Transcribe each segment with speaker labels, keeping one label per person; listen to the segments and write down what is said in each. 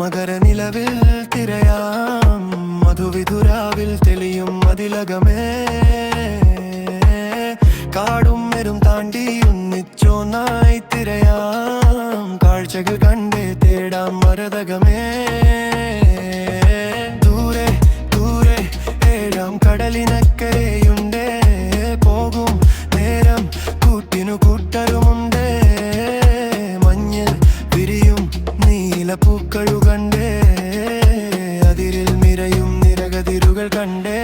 Speaker 1: മകരനിലവിൽ തിരയാം മധുവിധുരാവിൽ തെളിയും അതിലകമേ കാടും മെരും താണ്ടി ഒന്നിച്ചൊന്നായി തിരയാം കാഴ്ചകൾ കണ്ടേ തേടാം മരതകമേ ദൂരെ ദൂരെ ഏഴാം കടലിനക്കരയുണ്ടേ പോകും നേരം കൂട്ടിനു കൂട്ടരുമുണ്ടേ മഞ്ഞിൽ വിരിയും നീലപ്പൂക്കളു കണ്ടേ അതിരിൽ നിറയും നിരകതിരുകൾ കണ്ടേ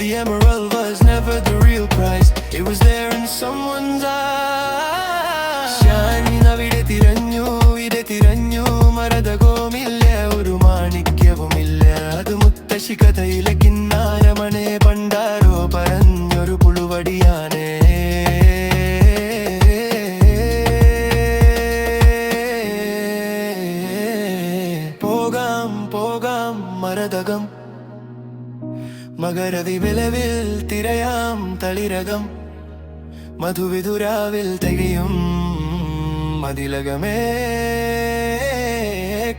Speaker 1: The emerald was never the real price. It was there in someone's eyes. Shining avide tiranju maradagomilla oru maanikkyavumilla adu muttashi kathayile kinnaramane pandaro paranjoru puluvadiyane pogam maradagam മകരതി വിലവിൽ തിരയാം തളിരകം മധുവിധുരാവിൽ തികയും മതിലകമേ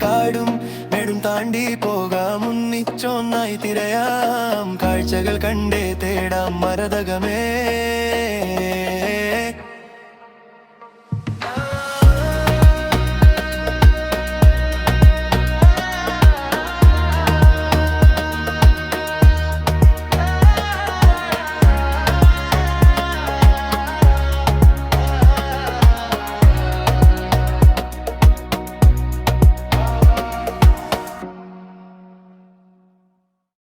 Speaker 1: കാടും മേടും താണ്ടി പോകാം ഒന്നിച്ചൊന്നായി തിരയാം കാഴ്ചകൾ കണ്ടേ തേടാം മരതകമേ